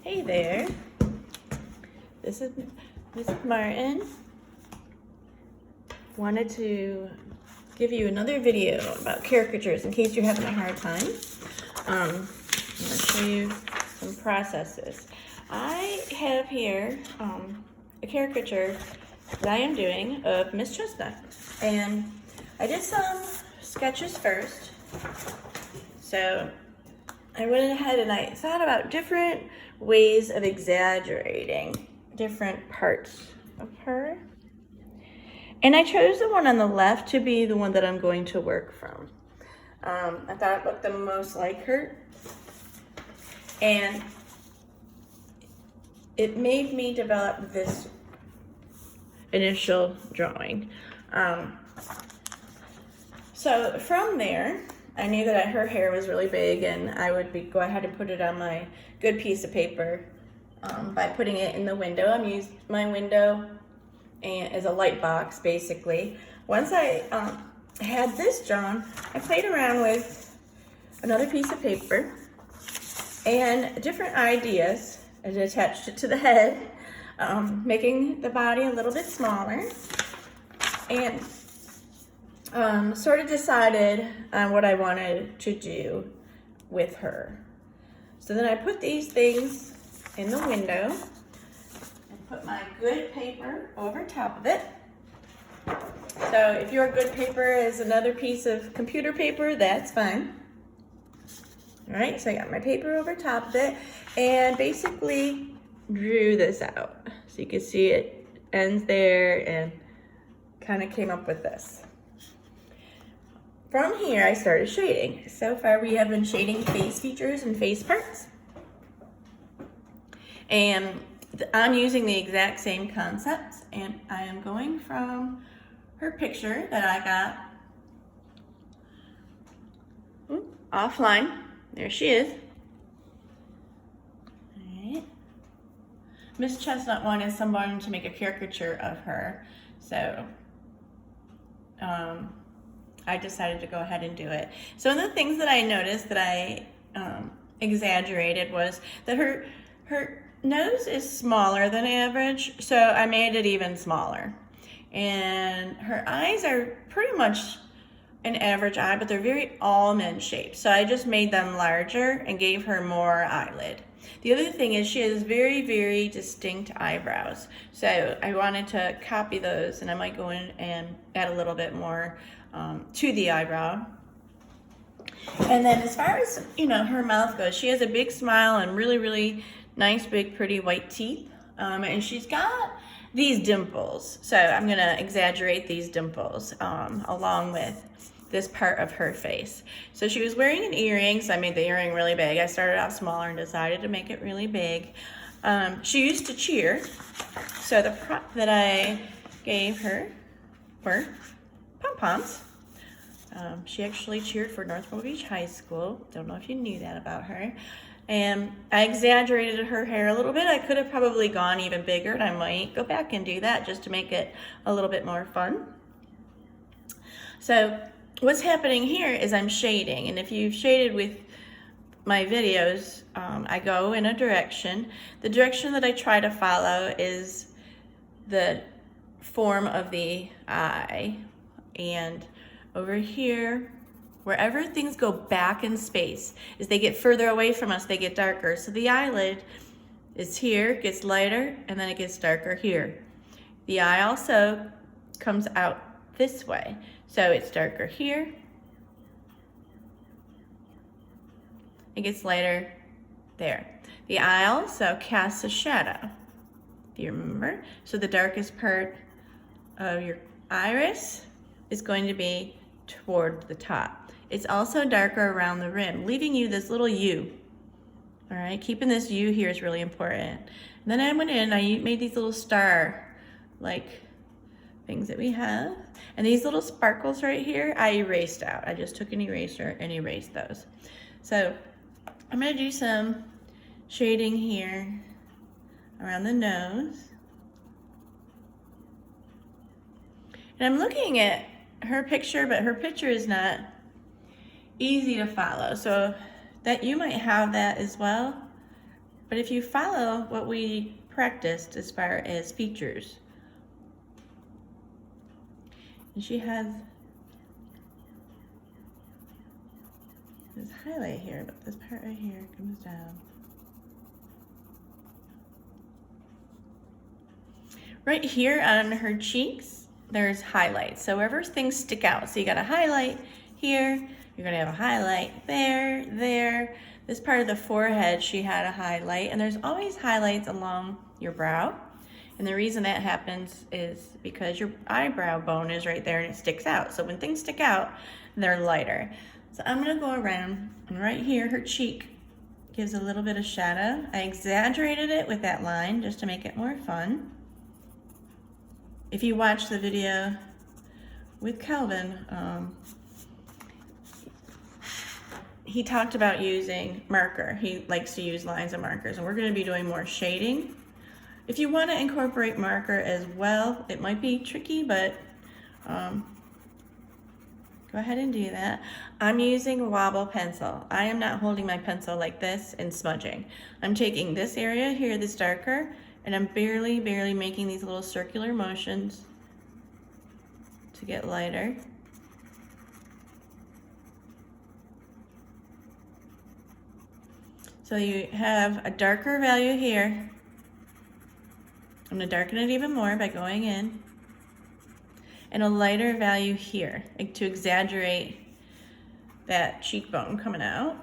Hey there, this is Mrs. Martin. Wanted to give you another video about caricatures in case you're having a hard time. I'm going to show you some processes. I have here a caricature that I am doing of Miss Chestnut, and I did some sketches first. So I went ahead and I thought about different ways of exaggerating different parts of her. And I chose the one on the left to be the one that I'm going to work from. I thought it looked the most like her. And it made me develop this initial drawing. So from there, I knew that her hair was really big, and I would go ahead and put it on my good piece of paper by putting it in the window. I'm using my window as a light box, basically. Once I had this drawn, I played around with another piece of paper and different ideas and attached it to the head, making the body a little bit smaller, and sort of decided on what I wanted to do with her. So then I put these things in the window and put my good paper over top of it. So if your good paper is another piece of computer paper, that's fine. All right, so I got my paper over top of it and basically drew this out. So you can see it ends there and kind of came up with this. From here, I started shading. So far, we have been shading face features and face parts. And I'm using the exact same concepts, and I am going from her picture that I got offline. There she is. All right. Miss Chestnut wanted someone to make a caricature of her, so I decided to go ahead and do it. So one of the things that I noticed that I exaggerated was that her nose is smaller than average, so I made it even smaller. And her eyes are pretty much an average eye, but they're very almond shaped. So I just made them larger and gave her more eyelid. The other thing is she has very, very distinct eyebrows. So I wanted to copy those, and I might go in and add a little bit more to the eyebrow. And then as far as, her mouth goes, she has a big smile and really, really nice, big, pretty white teeth. And she's got these dimples. So I'm gonna exaggerate these dimples along with this part of her face. So she was wearing an earring, so I made the earring really big. I started out smaller and decided to make it really big. She used to cheer, so the prop that I gave her were pom-poms. She actually cheered for North Mobile Beach High School. Don't know if you knew that about her. And I exaggerated her hair a little bit. I could have probably gone even bigger, and I might go back and do that just to make it a little bit more fun. So what's happening here is I'm shading, and if you've shaded with my videos, I go in a direction. The direction that I try to follow is the form of the eye, and over here, wherever things go back in space, as they get further away from us, they get darker. So the eyelid is here, gets lighter, and then it gets darker here. The eye also comes out this way. So it's darker here. It gets lighter there. The eye also casts a shadow, if you remember. So the darkest part of your iris is going to be toward the top. It's also darker around the rim, leaving you this little U. All right, keeping this U here is really important. And then I went in, I made these little star-like things that we have. And these little sparkles right here, I erased out. I just took an eraser and erased those. So I'm gonna do some shading here around the nose. And I'm looking at her picture, but her picture is not easy to follow. So that you might have that as well. But if you follow what we practiced as far as features, and she has this highlight here, but this part right here comes down. Right here on her cheeks, there's highlights. So wherever things stick out, so you got a highlight here, you're gonna have a highlight there, there. This part of the forehead, she had a highlight, and there's always highlights along your brow. And the reason that happens is because your eyebrow bone is right there and it sticks out. So when things stick out, they're lighter. So I'm gonna go around, and right here, her cheek gives a little bit of shadow. I exaggerated it with that line just to make it more fun. If you watch the video with Calvin, he talked about using marker. He likes to use lines and markers, and we're gonna be doing more shading. If you wanna incorporate marker as well, it might be tricky, but go ahead and do that. I'm using a wobble pencil. I am not holding my pencil like this and smudging. I'm taking this area here that's darker, and I'm barely making these little circular motions to get lighter. So you have a darker value here. I'm gonna darken it even more by going in. And a lighter value here to exaggerate that cheekbone coming out.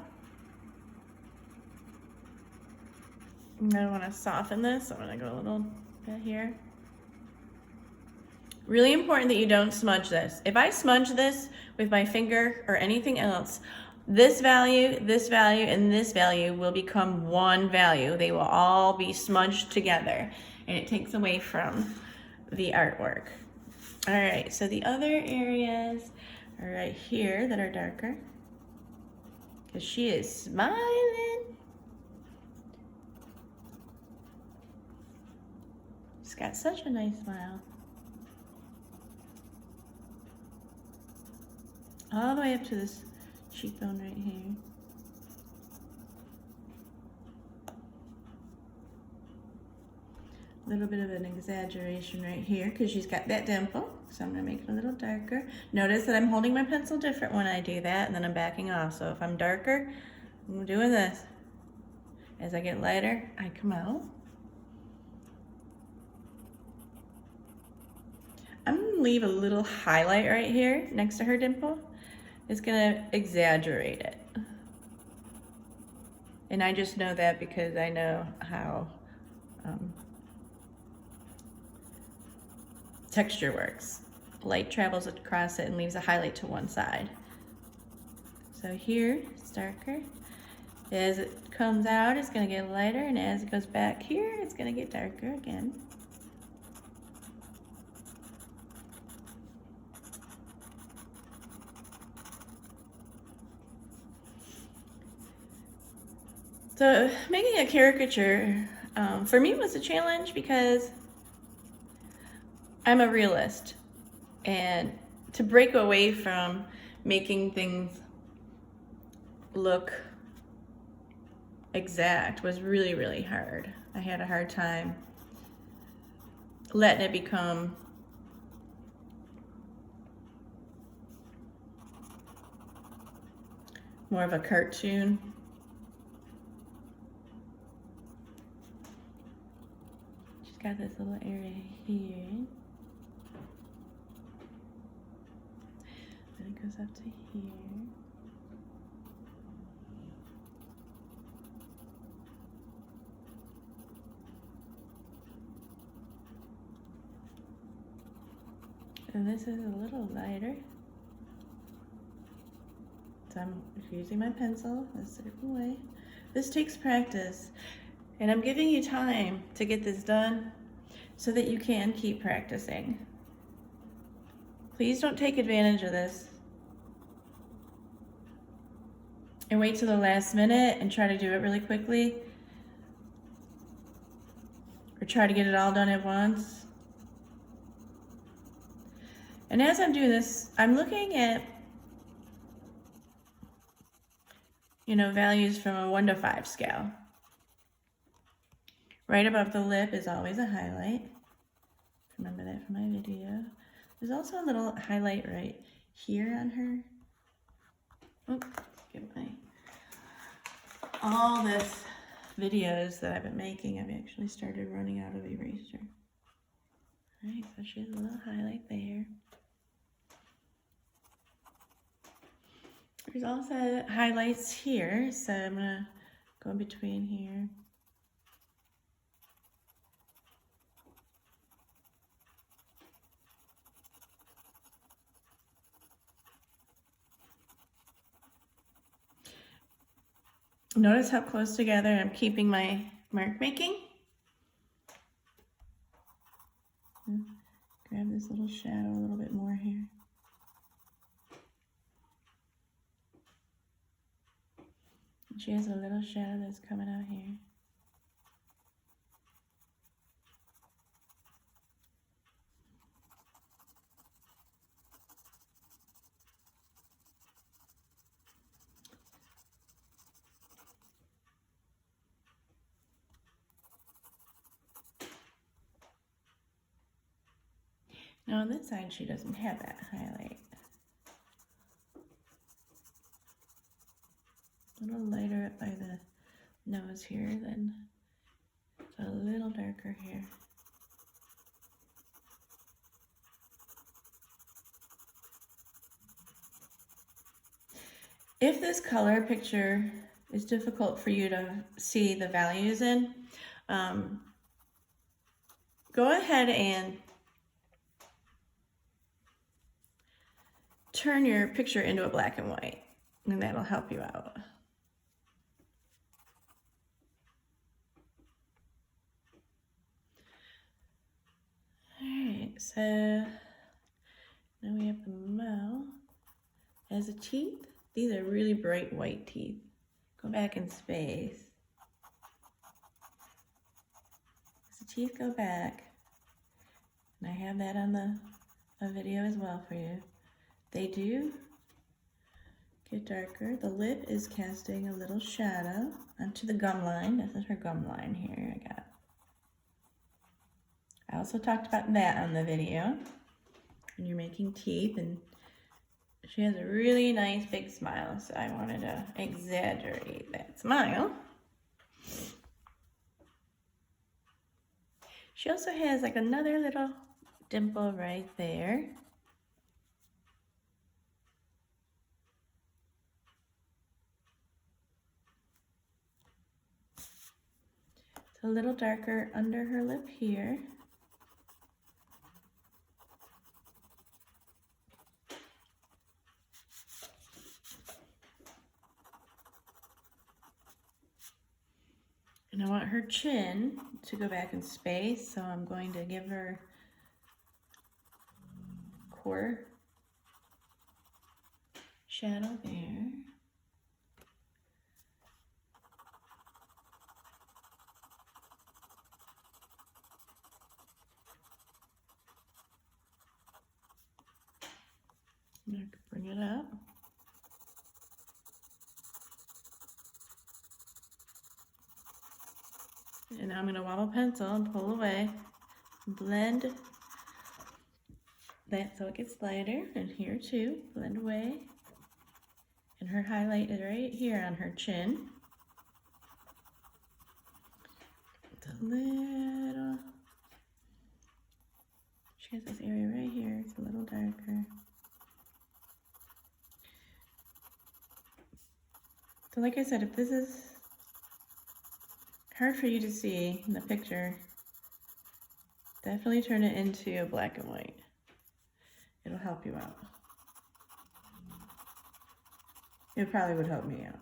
I want to soften this, so I'm going to go a little bit here. Really important that you don't smudge this. If I smudge this with my finger or anything else, this value, and this value will become one value. They will all be smudged together, and it takes away from the artwork. All right, so the other areas are right here that are darker, because she is smiling. She's got such a nice smile. All the way up to this cheekbone right here. A little bit of an exaggeration right here because she's got that dimple. So I'm gonna make it a little darker. Notice that I'm holding my pencil different when I do that, and then I'm backing off. So if I'm darker, I'm doing this. As I get lighter, I come out. I'm gonna leave a little highlight right here next to her dimple. It's gonna exaggerate it. And I just know that because I know how texture works. Light travels across it and leaves a highlight to one side. So here, it's darker. As it comes out, it's gonna get lighter, and as it goes back here, it's gonna get darker again. So making a caricature, for me was a challenge because I'm a realist, and to break away from making things look exact was really, really hard. I had a hard time letting it become more of a cartoon. She's got this little area here. Then it goes up to here. And this is a little lighter. So I'm using my pencil a certain way. This takes practice, and I'm giving you time to get this done so that you can keep practicing. Please don't take advantage of this and wait till the last minute and try to do it really quickly, or try to get it all done at once. And as I'm doing this, I'm looking at, values from a 1 to 5 scale. Right above the lip is always a highlight. Remember that from my video. There's also a little highlight right here on her. Oops, get my, all this videos that I've been making, I've actually started running out of eraser. All right, so she has a little highlight there. There's also highlights here, so I'm gonna go in between here. Notice how close together I'm keeping my mark making. Grab this little shadow a little bit more here. And she has a little shadow that's coming out here. Now on this side, she doesn't have that highlight. A little lighter up by the nose here, then it's a little darker here. If this color picture is difficult for you to see the values in, go ahead and turn your picture into a black and white, and that'll help you out. Alright, so now we have the mouth. As the teeth, these are really bright white teeth. Go back in space. As the teeth go back, and I have that on a video as well for you, they do get darker. The lip is casting a little shadow onto the gum line. This is her gum line here I got. I also talked about that on the video. When you're making teeth, and she has a really nice big smile, so I wanted to exaggerate that smile. She also has like another little dimple right there. It's a little darker under her lip here. And I want her chin to go back in space, so I'm going to give her core shadow there. And I can bring it up. And now I'm going to wobble pencil and pull away, blend that so it gets lighter, and here too, blend away. And her highlight is right here on her chin. It's a little, she has this area right here, it's a little darker. So like I said, if this is hard for you to see in the picture, definitely turn it into a black and white. It'll help you out. It probably would help me out.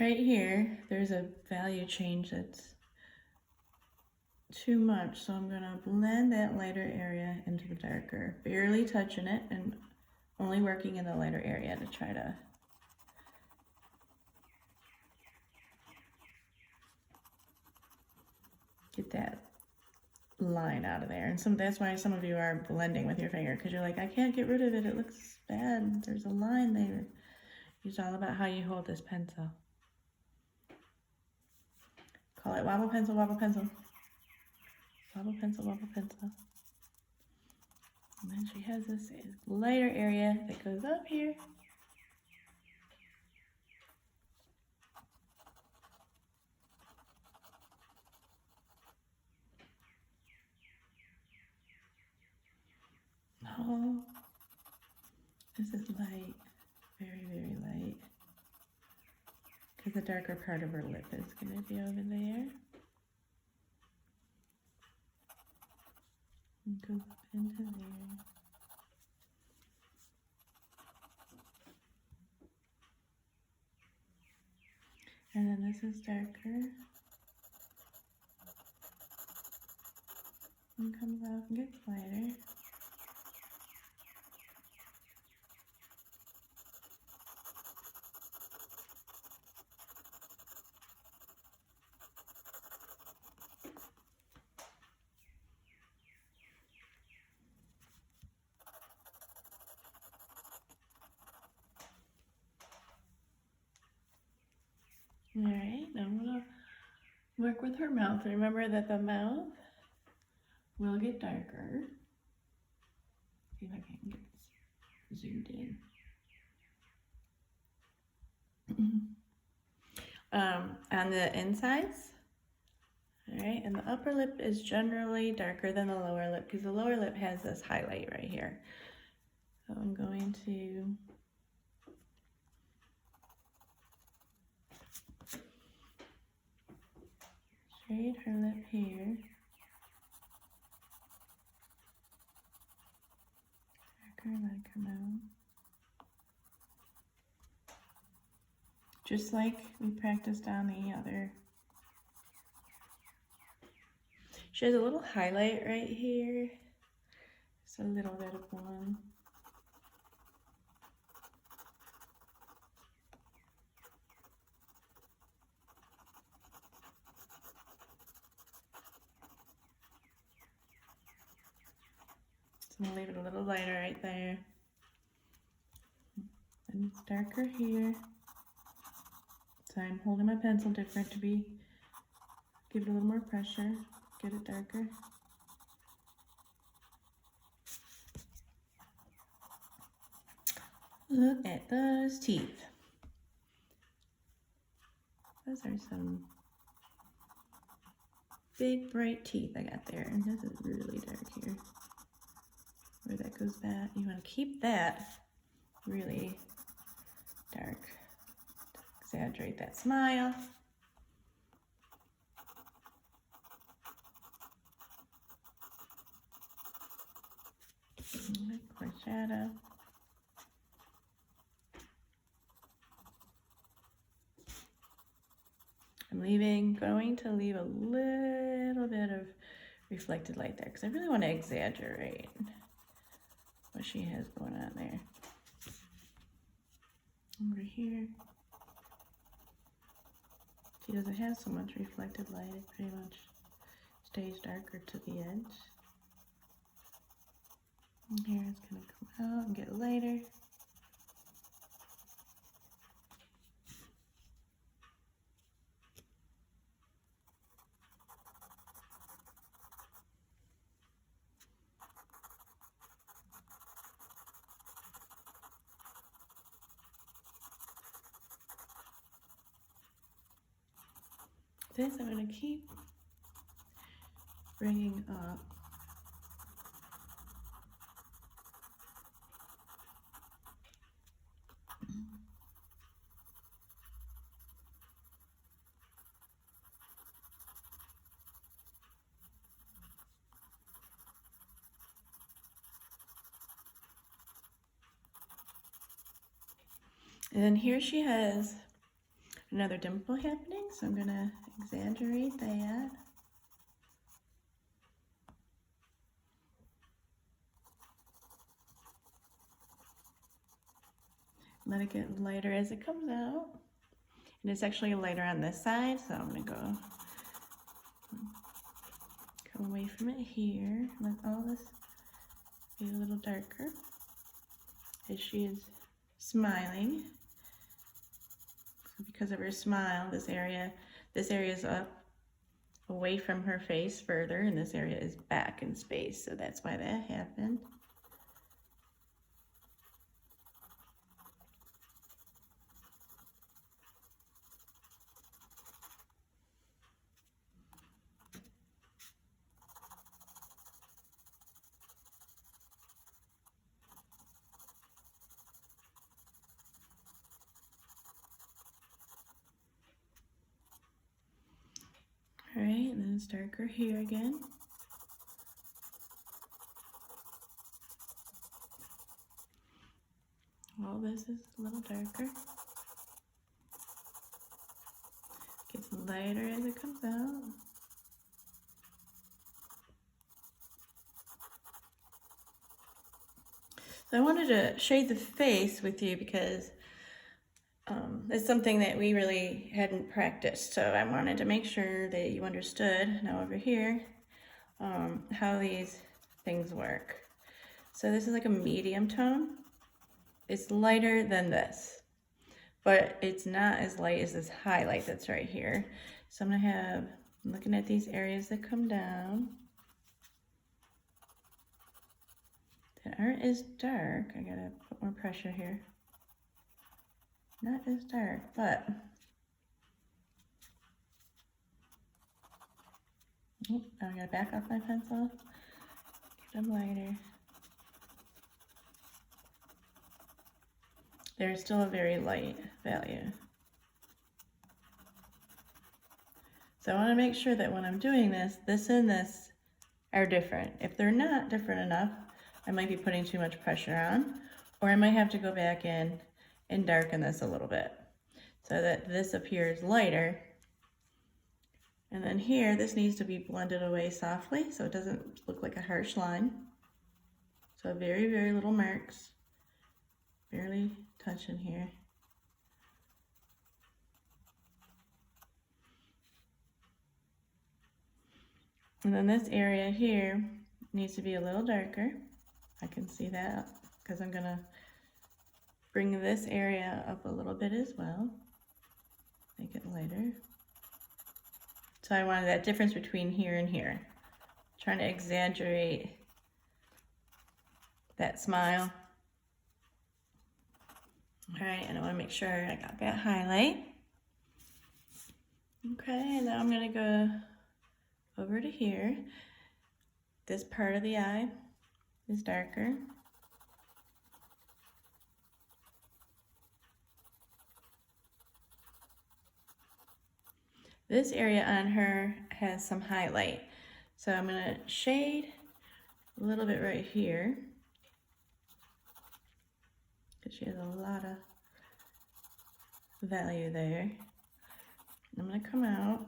Right here, there's a value change that's too much, so I'm going to blend that lighter area into the darker, barely touching it and only working in the lighter area to try to get that line out of there. And that's why some of you are blending with your finger, because you're like, I can't get rid of it. It looks bad. There's a line there. It's all about how you hold this pencil. Call it wobble pencil, wobble pencil. Wobble pencil, wobble pencil. And then she has this lighter area that goes up here. Oh, this is light, very, very light. Because the darker part of her lip is going to be over there. And goes up into there. And then this is darker. And comes out and gets lighter. All right, now I'm gonna work with her mouth. Remember that the mouth will get darker. See if I can get this zoomed in. On the insides, all right, and the upper lip is generally darker than the lower lip because the lower lip has this highlight right here. So I'm going to shade her lip here. Darker like her mouth. Just like we practiced on the other. She has a little highlight right here. Just a little bit of one. So I'm gonna leave it a little lighter right there. And it's darker here. So I'm holding my pencil different to give it a little more pressure, get it darker. Look at those teeth. Those are some big bright teeth I got there. And this is really dark here. Where that goes back, you want to keep that really dark. Exaggerate that smile. Core shadow. I'm going to leave a little bit of reflected light there because I really want to exaggerate what she has going on there. Over here. She doesn't have so much reflected light, it pretty much stays darker to the edge. And here it's going to come out and get lighter. This I'm going to keep bringing up. And then here she has another dimple happening, so I'm going to exaggerate that. Let it get lighter as it comes out. And it's actually lighter on this side, so I'm going to go away from it here. Let all this be a little darker as she is smiling. So because of her smile, this area is up away from her face further, and this area is back in space. So that's why that happened. All right, and then it's darker here again. All this is a little darker. Gets lighter as it comes out. So I wanted to shade the face with you because it's something that we really hadn't practiced. So I wanted to make sure that you understood, now over here, how these things work. So this is like a medium tone. It's lighter than this, but it's not as light as this highlight that's right here. So I'm looking at these areas that come down that aren't as dark. I gotta put more pressure here. Not as dark, but I gotta back off my pencil, get them lighter. They're still a very light value. So I want to make sure that when I'm doing this and this are different. If they're not different enough, I might be putting too much pressure on, or I might have to go back in and darken this a little bit so that this appears lighter. And then here, this needs to be blended away softly so it doesn't look like a harsh line. So very, very little marks, barely touching here. And then this area here needs to be a little darker. I can see that because I'm gonna bring this area up a little bit as well, make it lighter. So I wanted that difference between here and here, trying to exaggerate that smile. All right, and I want to make sure I got that highlight. Okay, and now I'm going to go over to here. This part of the eye is darker. This area on her has some highlight. So I'm going to shade a little bit right here, because she has a lot of value there. I'm going to come out.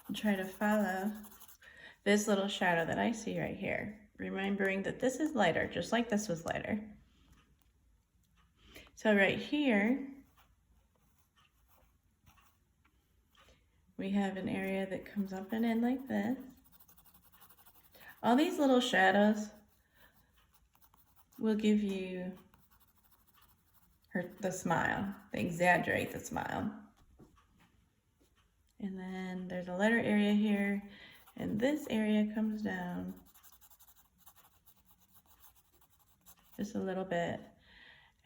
And try to follow this little shadow that I see right here, remembering that this is lighter, just like this was lighter. So right here, we have an area that comes up and in like this. All these little shadows will give you the smile. They exaggerate the smile. And then there's a lighter area here, and this area comes down just a little bit.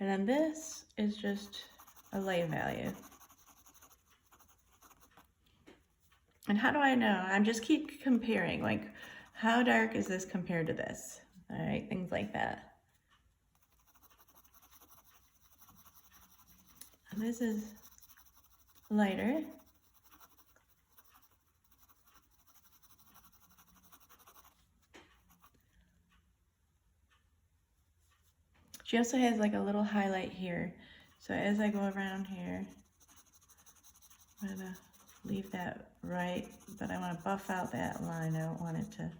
And then this is just a light value. And how do I know? I'm just keep comparing, like, how dark is this compared to this? All right, things like that. And this is lighter. She also has like a little highlight here. So as I go around here, I'm gonna leave that right, but I want to buff out that line. I don't want it to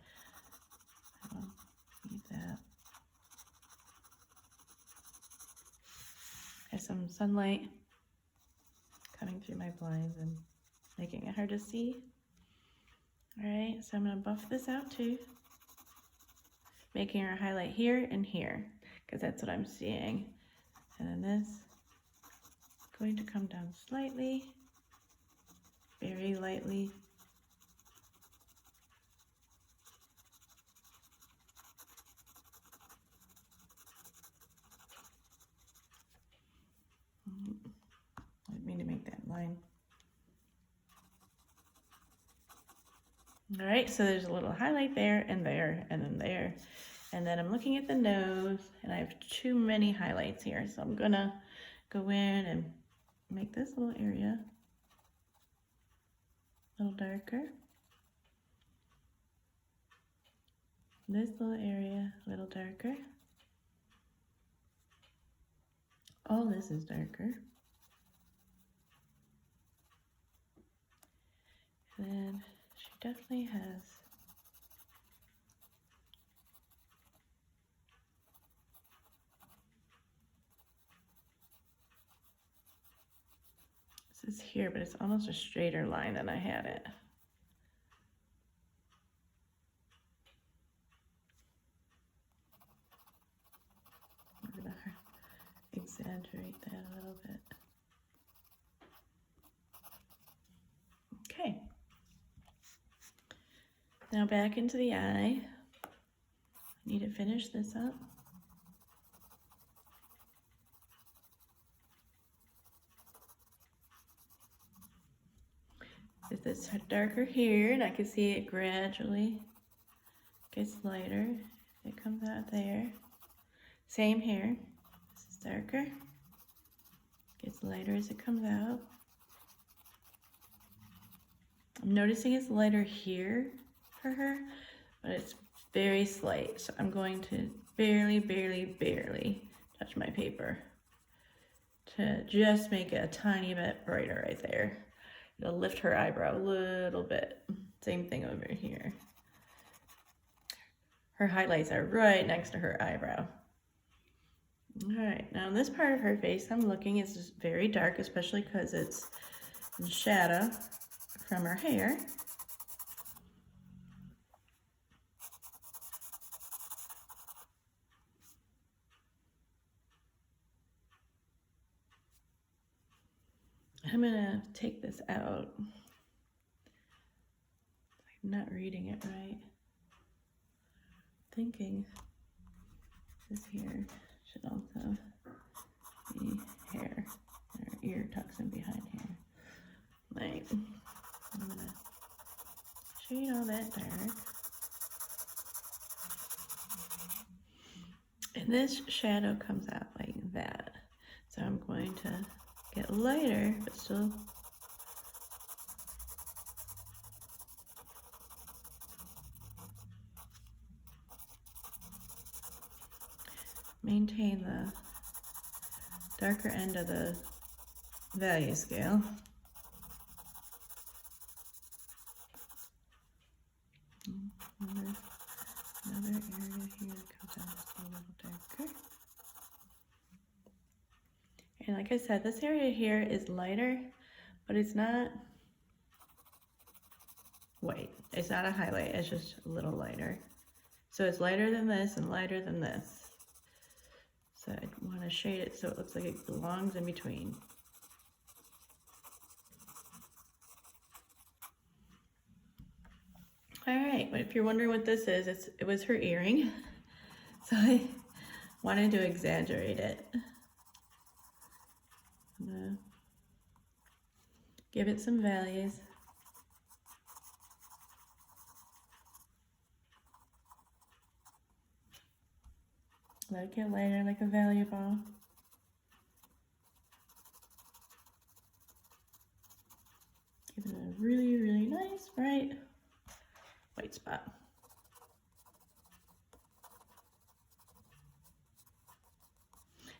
be like that. There's some sunlight coming through my blinds and making it hard to see. All right, so I'm gonna buff this out too, making her highlight here and here, because that's what I'm seeing. And then this is going to come down slightly, very lightly. I didn't mean to make that line. All right, so there's a little highlight there and there and then there. And then I'm looking at the nose and I have too many highlights here. So I'm gonna go in and make this little area a little darker. This little area a little darker. All this is darker. And then she definitely has this is here, but it's almost a straighter line than I had it. I'm gonna exaggerate that a little bit. Okay. Now back into the eye. I need to finish this up. It's darker here, and I can see it gradually gets lighter. It comes out there. Same here. This is darker. Gets lighter as it comes out. I'm noticing it's lighter here for her, but it's very slight. So I'm going to barely, barely, barely touch my paper to just make it a tiny bit brighter right there. It'll lift her eyebrow a little bit. Same thing over here. Her highlights are right next to her eyebrow. All right, now this part of her face I'm looking is just very dark, especially because it's in shadow from her hair. I'm gonna take this out. I'm not reading it right. Thinking this here should also be hair. Her ear tucks in behind here. Like, I'm gonna shade all that dark. And this shadow comes out like that. So I'm going to get lighter, but still maintain the darker end of the value scale. Another area here comes out just a little darker. And like I said, this area here is lighter, but it's not white. It's not a highlight, it's just a little lighter. So it's lighter than this and lighter than this. So I want to shade it so it looks like it belongs in between. All right, but if you're wondering what this is, it was her earring. So I wanted to exaggerate it. I'm gonna give it some values. Let it get lighter like a value ball. Give it a really, really nice, bright white spot.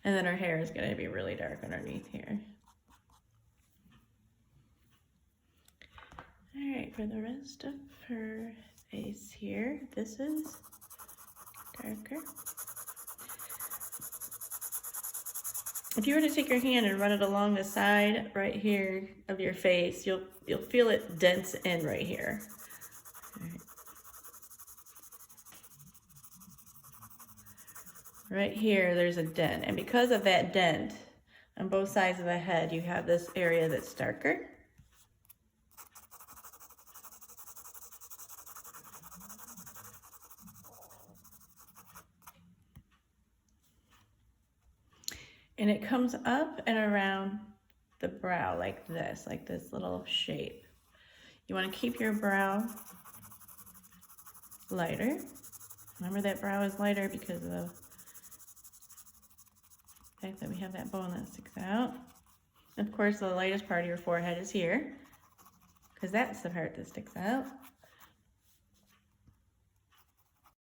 And then her hair is going to be really dark underneath here. All right, for the rest of her face here, this is darker. If you were to take your hand and run it along the side right here of your face, you'll feel it dense in right here. Right here, there's a dent, and because of that dent on both sides of the head, you have this area that's darker. And it comes up and around the brow like this little shape. You want to keep your brow lighter. Remember that brow is lighter because of the fact that we have that bone that sticks out. Of course, the lightest part of your forehead is here, because that's the part that sticks out.